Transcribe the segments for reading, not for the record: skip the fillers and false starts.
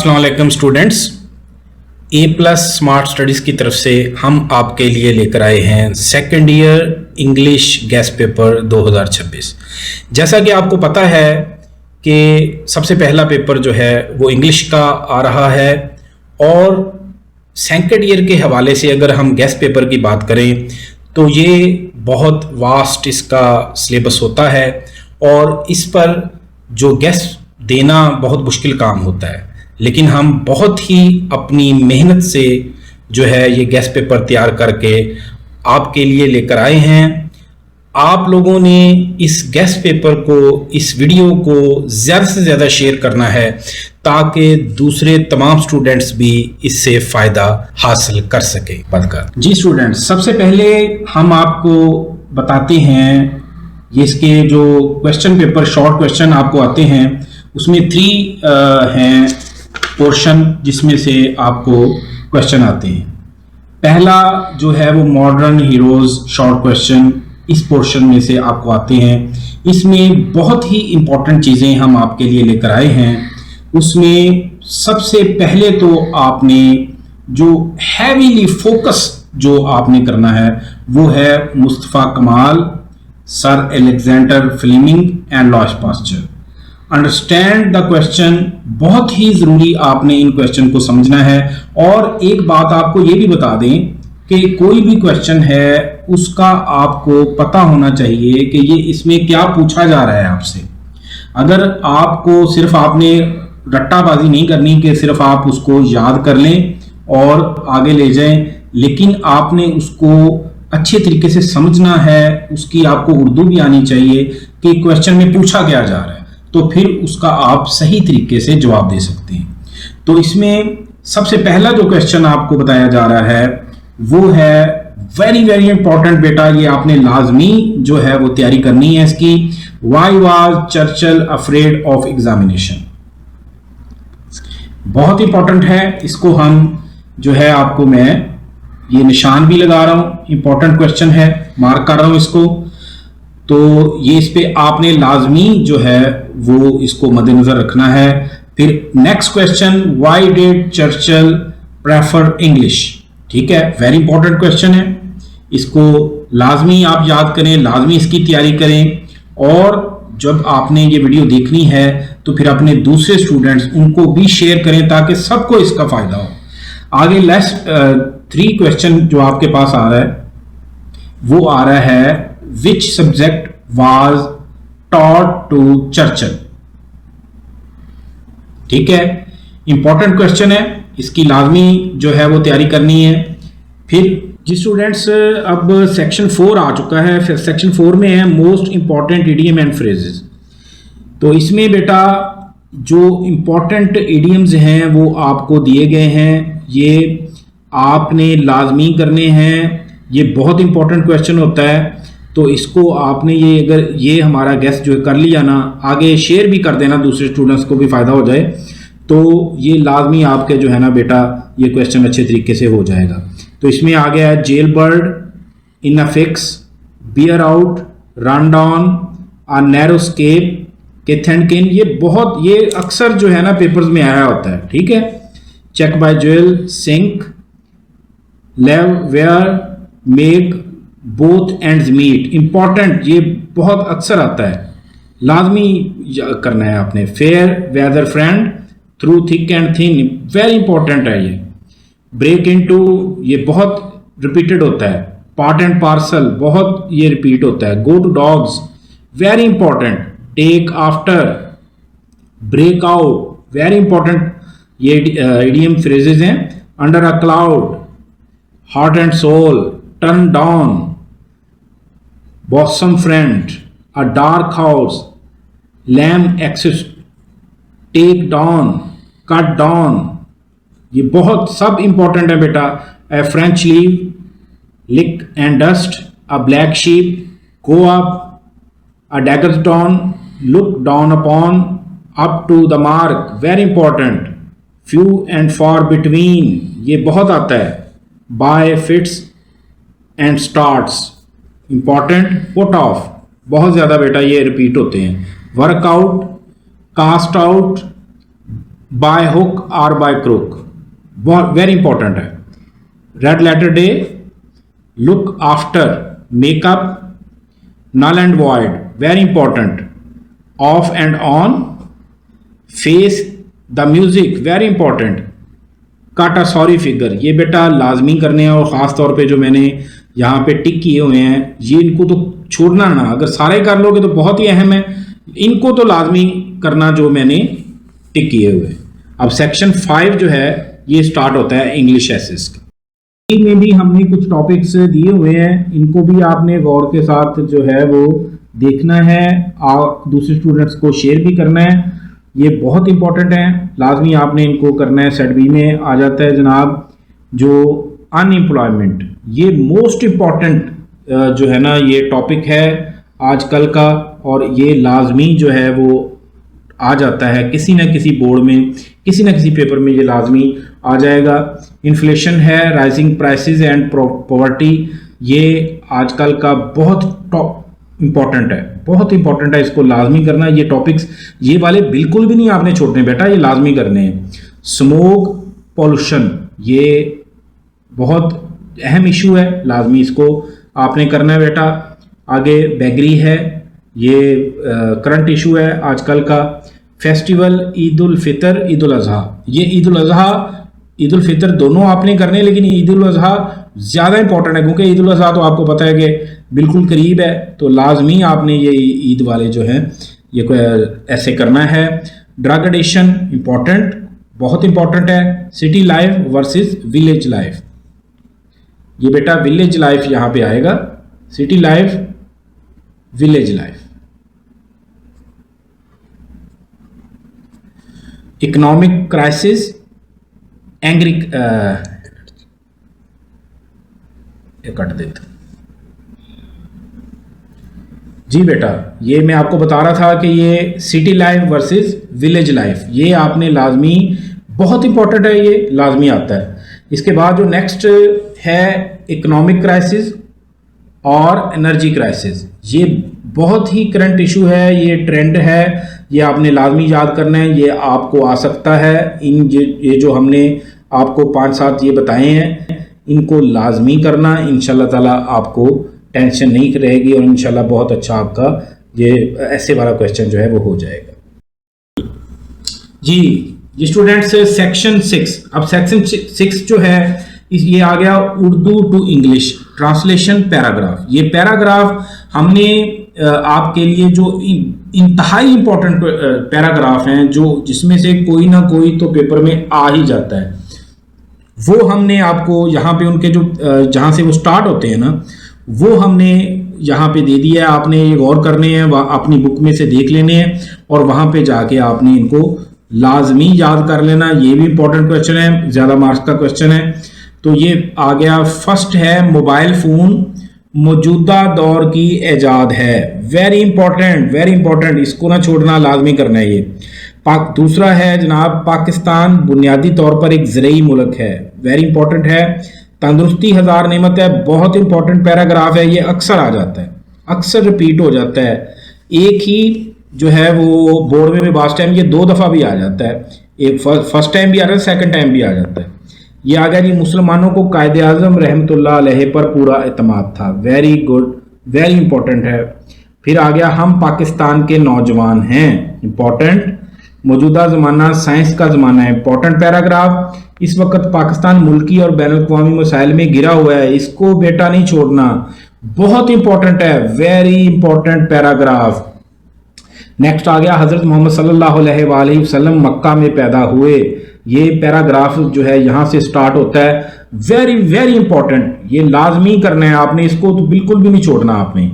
अस्सलाम वालेकुम स्टूडेंट्स। ए plus smart studies की तरफ से हम आपके लिए लेकर आए हैं second year English guest paper 2026। जैसा कि आपको पता है कि सबसे पहला पेपर जो है वो इंग्लिश का आ रहा है, और सेकेंड ईयर के हवाले से अगर हम गेस्ट पेपर की बात करें तो ये बहुत वास्ट इसका सिलेबस होता है, और इस पर जो गेस्ट देना बहुत मुश्किल काम होता है। लेकिन हम बहुत ही अपनी मेहनत से जो है ये गेस्ट पेपर तैयार करके आपके लिए लेकर आए हैं। आप लोगों ने इस गेस्ट पेपर को, इस वीडियो को ज़्यादा से ज़्यादा शेयर करना है ताकि दूसरे तमाम स्टूडेंट्स भी इससे फ़ायदा हासिल कर सकें। बढ़कर जी स्टूडेंट्स, सबसे पहले हम आपको बताते हैं ये इसके जो क्वेश्चन पेपर शॉर्ट क्वेश्चन आपको आते हैं, उसमें 3 हैं पोर्शन जिसमें से आपको क्वेश्चन आते हैं। पहला जो है वो मॉडर्न हीरोज शॉर्ट क्वेश्चन, इस पोर्शन में से आपको आते हैं। इसमें बहुत ही इंपॉर्टेंट चीज़ें हम आपके लिए लेकर आए हैं। उसमें सबसे पहले तो आपने जो हैवीली फोकस जो आपने करना है वो है Mustafa Kemal, sir Alexander Fleming and Louis Pasteur. Understand the question, बहुत ही ज़रूरी आपने इन क्वेश्चन को समझना है। और एक बात आपको ये भी बता दें कि कोई भी क्वेश्चन है उसका आपको पता होना चाहिए कि ये इसमें क्या पूछा जा रहा है आपसे। अगर आपको सिर्फ आपने रट्टाबाजी नहीं करनी कि सिर्फ आप उसको याद कर लें और आगे ले जाएं, लेकिन आपने उसको अच्छे तरीके से समझना है। उसकी आपको उर्दू भी आनी चाहिए कि क्वेश्चन में पूछा क्या जा रहा है, तो फिर उसका आप सही तरीके से जवाब दे सकते हैं। तो इसमें सबसे पहला जो क्वेश्चन आपको बताया जा रहा है वो है वेरी वेरी इंपॉर्टेंट बेटा, ये आपने लाजमी जो है वो तैयारी करनी है इसकी। Why was Churchill afraid of examination, बहुत इंपॉर्टेंट है। इसको हम जो है आपको मैं ये निशान भी लगा रहा हूं, इंपॉर्टेंट क्वेश्चन है, मार्क कर रहा हूं इसको। तो ये इस पे आपने लाजमी जो है वो इसको मद्देनजर रखना है। फिर next question, why did Churchill prefer English, ठीक है, वेरी इंपॉर्टेंट क्वेश्चन है। इसको लाजमी आप याद करें, लाजमी इसकी तैयारी करें। और जब आपने ये वीडियो देखनी है तो फिर अपने दूसरे स्टूडेंट्स उनको भी शेयर करें ताकि सबको इसका फायदा हो। आगे लास्ट 3 क्वेश्चन जो आपके पास आ रहा है वो आ रहा है which subject was taught to Churchill, ठीक है, इंपॉर्टेंट क्वेश्चन है, इसकी लाजमी जो है वो तैयारी करनी है। फिर जी स्टूडेंट्स, अब सेक्शन 4 आ चुका है। फिर सेक्शन 4 में है most important idiom and phrases. तो इसमें बेटा जो इंपॉर्टेंट इडियम्स हैं वो आपको दिए गए हैं, ये आपने लाजमी करने हैं। ये बहुत इंपॉर्टेंट क्वेश्चन होता है, तो इसको आपने ये अगर ये हमारा गेस्ट जो कर लिया ना, आगे शेयर भी कर देना, दूसरे स्टूडेंट्स को भी फ़ायदा हो जाए। तो ये लाजमी आपके जो है ना बेटा ये क्वेश्चन अच्छे तरीके से हो जाएगा। तो इसमें आ गया है jail bird, in a fix, bear out, run down, a narrow escape, kith and kin. ये अक्सर जो है ना पेपर्स में आया होता है, ठीक है। Cheek by jowl, sink, leave, wear, make, both ends meet, important, ये बहुत अक्सर आता है, लाजमी करना है आपने। Fair weather friend, through thick and thin, very important है ये। ब्रेक इनटू, ये बहुत रिपीटेड होता है। पार्ट एंड पार्सल, बहुत ये रिपीट होता है। Go to dogs, very important. Take after, break out, very important, ये इडियम फ्रेजेस हैं। Under a cloud, heart and soul, turn down, bosom friend, a dark house, lame excuse, take down, cut down, ये बहुत सब important है बेटा। A French leave, lick and dust, a black sheep, go up, a daggers down, look down upon, up to the mark, very important. Few and for between, ये बहुत आता है। By, fits and starts, important. Put off, बहुत ज़्यादा बेटा ये repeat होते हैं। Workout, cast out, by hook और बाय क्रूक, वेरी इंपॉर्टेंट है। Red letter day, look after, makeup, null and void, very important. Off and on, face the music, very important. Cut a sorry figure, ये बेटा लाजमी करने हैं, और ख़ास तौर पे जो मैंने यहाँ पे टिक किए हुए हैं ये इनको तो छोड़ना ना, अगर सारे कर लोगे तो बहुत ही अहम है, इनको तो लाजमी करना जो मैंने टिक किए हुए हैं। अब सेक्शन 5 जो है ये स्टार्ट होता है इंग्लिश एसेस का। में भी हमने कुछ टॉपिक्स दिए हुए हैं, इनको भी आपने गौर के साथ जो है वो देखना है, आप दूसरे स्टूडेंट्स को शेयर भी करना है, ये बहुत इंपॉर्टेंट है, लाजमी आपने इनको करना है। सेट बी में आ जाता है जनाब जो अनएम्प्लॉयमेंट, ये मोस्ट इम्पॉर्टेंट जो है ना ये टॉपिक है आजकल का, और ये लाजमी जो है वो आ जाता है किसी न किसी बोर्ड में, किसी न किसी पेपर में ये लाजमी आ जाएगा। इन्फ्लेशन है, राइजिंग प्राइसेस एंड पॉवर्टी, ये आजकल का बहुत इंपॉर्टेंट है, बहुत इंपॉर्टेंट है, इसको लाजमी करना। ये टॉपिक्स ये वाले बिल्कुल भी नहीं आपने छोड़ने बेटा, ये लाजमी करने हैं। स्मोक पॉल्यूशन, ये बहुत अहम इशू है, लाजमी इसको आपने करना है बेटा। आगे बेगरी है, ये करंट इशू है आजकल का। फेस्टिवल ईद उल फितर, ईद उल अजहा, ये ईद उल अजहा ईद उल फितर दोनों आपने करने हैं, लेकिन ईद उल अजहा ज़्यादा इंपॉर्टेंट है क्योंकि ईद उल अजहा तो आपको पता है कि बिल्कुल करीब है, तो लाजमी आपने ये ईद वाले जो हैं ये ऐसे करना है। ड्रग एडिक्शन इंपॉर्टेंट, बहुत इंपॉर्टेंट है। City life versus village life, ये बेटा विलेज लाइफ यहाँ पे आएगा, city life, village life. Economic crisis, angry, cut देता जी बेटा, ये मैं आपको बता रहा था कि ये city life versus village life, ये आपने लाजमी, बहुत इंपॉर्टेंट है, ये लाजमी आता है। इसके बाद जो नेक्स्ट है इकोनॉमिक क्राइसिस और एनर्जी क्राइसिस, ये बहुत ही करंट इशू है, ये ट्रेंड है, ये आपने लाजमी याद करना है, ये आपको आ सकता है। ये जो हमने आपको 5-7 ये बताए हैं इनको लाजमी करना, इंशाल्लाह ताला आपको टेंशन नहीं रहेगी और इंशाल्लाह बहुत अच्छा आपका ये ऐसे वाला क्वेश्चन जो है वो हो जाएगा जी। ये स्टूडेंट्स सेक्शन 6, अब सेक्शन 6 जो है ये आ गया Urdu to English translation paragraph. ये पैराग्राफ हमने आपके लिए जो इंतहाई इंपॉर्टेंट पैराग्राफ हैं, जो जिसमें से कोई ना कोई तो पेपर में आ ही जाता है, वो हमने आपको यहाँ पे उनके जो जहाँ से वो स्टार्ट होते हैं ना वो हमने यहाँ पे दे दिया है। आपने ये गौर करने हैं, अपनी बुक में से देख लेने हैं और वहाँ पे जाके आपने इनको लाजमी याद कर लेना। ये भी इंपॉर्टेंट क्वेश्चन है, ज़्यादा मार्क्स का क्वेश्चन है। तो ये आ गया, फर्स्ट है मोबाइल फ़ोन मौजूदा दौर की ईजाद है, वेरी इंपॉर्टेंट, वेरी इंपॉर्टेंट, इसको ना छोड़ना, लाजमी करना है ये। दूसरा है जनाब पाकिस्तान बुनियादी तौर पर एक ज़रई मुल्क है, वेरी इंपॉर्टेंट है। तंदुरुस्ती हज़ार नेमत है, बहुत इंपॉर्टेंट पैराग्राफ है, ये अक्सर आ जाता है, अक्सर रिपीट हो जाता है, एक ही जो है वो बोर्ड में बास टाइम ये 2 दफ़ा भी आ जाता है, एक फर्स्ट टाइम भी आ रहा है, सेकंड टाइम भी आ जाता है। ये आ गया जी, मुसलमानों को कायदे आज़म रहमतुल्लाह अलैह पर पूरा एतमाद था, वेरी गुड, वेरी इंपॉर्टेंट है। फिर आ गया हम पाकिस्तान के नौजवान हैं, इंपॉर्टेंट। मौजूदा ज़माना साइंस का ज़माना है, इंपॉर्टेंट पैराग्राफ। इस वक्त पाकिस्तान मुल्की और बैन अवी मसाइल में गिरा हुआ है, इसको बेटा नहीं छोड़ना, बहुत इंपॉर्टेंट है, वेरी इंपॉर्टेंट पैराग्राफ। नेक्स्ट आ गया हज़रत मोहम्मद सल्लल्लाहु अलैहि वसल्लम मक्का में पैदा हुए, ये पैराग्राफ जो है यहाँ से स्टार्ट होता है, वेरी वेरी इंपॉर्टेंट, ये लाजमी करना है आपने, इसको तो बिल्कुल भी नहीं छोड़ना आपने।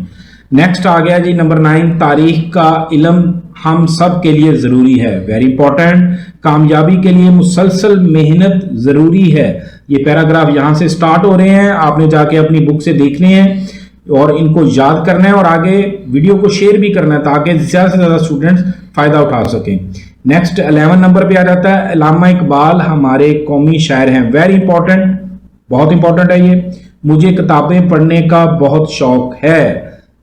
नेक्स्ट आ गया जी नंबर 9, तारीख का इल्म हम सब के लिए ज़रूरी है, वेरी इंपॉर्टेंट। कामयाबी के लिए मुसलसल मेहनत ज़रूरी है, ये पैराग्राफ यहाँ से स्टार्ट हो रहे हैं, आपने जाके अपनी बुक से देखने हैं और इनको याद करना है और आगे वीडियो को शेयर भी करना है ताकि ज़्यादा से ज़्यादा स्टूडेंट्स फ़ायदा उठा सकें। नेक्स्ट 11 नंबर पे आ जाता है अल्लामा इकबाल हमारे कौमी शायर हैं, वेरी इंपॉर्टेंट, बहुत इंपॉर्टेंट है ये। मुझे किताबें पढ़ने का बहुत शौक है,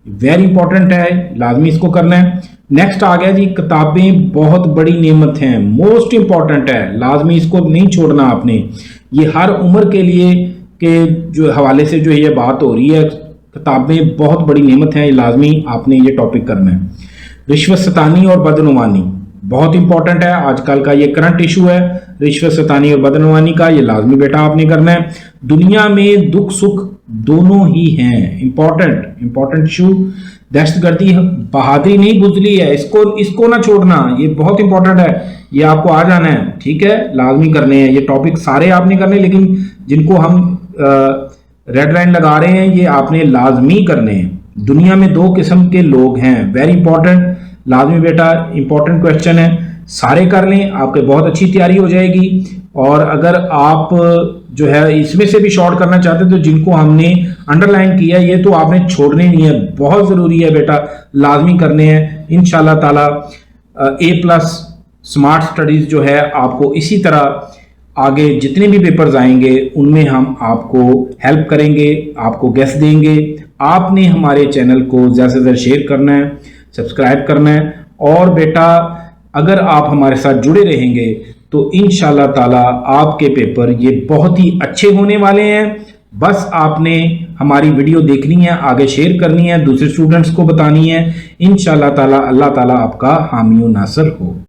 वेरी इंपॉर्टेंट है, लाजमी इसको करना है। नेक्स्ट आ गया जी, किताबें बहुत बड़ी नेमत हैं, मोस्ट इंपॉर्टेंट है, लाजमी इसको नहीं छोड़ना आपने। ये हर उम्र के लिए के जो हवाले से जो ये बात हो रही है, किताबें बहुत बड़ी नेमत हैं, ये लाजमी आपने ये टॉपिक करना है। रिश्वत सतानी और बदनुमानी बहुत इंपॉर्टेंट है, आजकल का ये करंट इशू है, रिश्वत सतानी और बदनुमानी का ये लाजमी बेटा आपने करना है। दुनिया में दुख सुख दोनों ही हैं, इंपॉर्टेंट इशू। दहशतगर्दी बहादुरी नहीं बुजली है, इसको ना छोड़ना, ये बहुत इंपॉर्टेंट है, ये आपको आ जाना है, ठीक है, लाजमी करने हैं ये टॉपिक सारे आपने करने, लेकिन जिनको हम रेड लाइन लगा रहे हैं ये आपने लाजमी करने हैं। दुनिया में दो किस्म के लोग हैं, वेरी इंपॉर्टेंट, लाजमी बेटा इंपॉर्टेंट क्वेश्चन है, सारे कर लें, आपके बहुत अच्छी तैयारी हो जाएगी। और अगर आप जो है इसमें से भी शॉर्ट करना चाहते हैं तो जिनको हमने अंडरलाइन किया ये तो आपने छोड़ने नहीं है, बहुत ज़रूरी है बेटा, लाजमी करने हैं इंशाल्लाह ताला। A+ स्मार्ट स्टडीज़ जो है आपको इसी तरह आगे जितने भी पेपर्स आएंगे उनमें हम आपको हेल्प करेंगे, आपको गेस्ट देंगे। आपने हमारे चैनल को ज़्यादा से ज़्यादा शेयर करना है, सब्सक्राइब करना है, और बेटा अगर आप हमारे साथ जुड़े रहेंगे तो इंशाल्लाह ताला आपके पेपर ये बहुत ही अच्छे होने वाले हैं। बस आपने हमारी वीडियो देखनी है, आगे शेयर करनी है, दूसरे स्टूडेंट्स को बतानी है। इंशाल्लाह ताला अल्लाह ताला आपका हामी व नासर हो।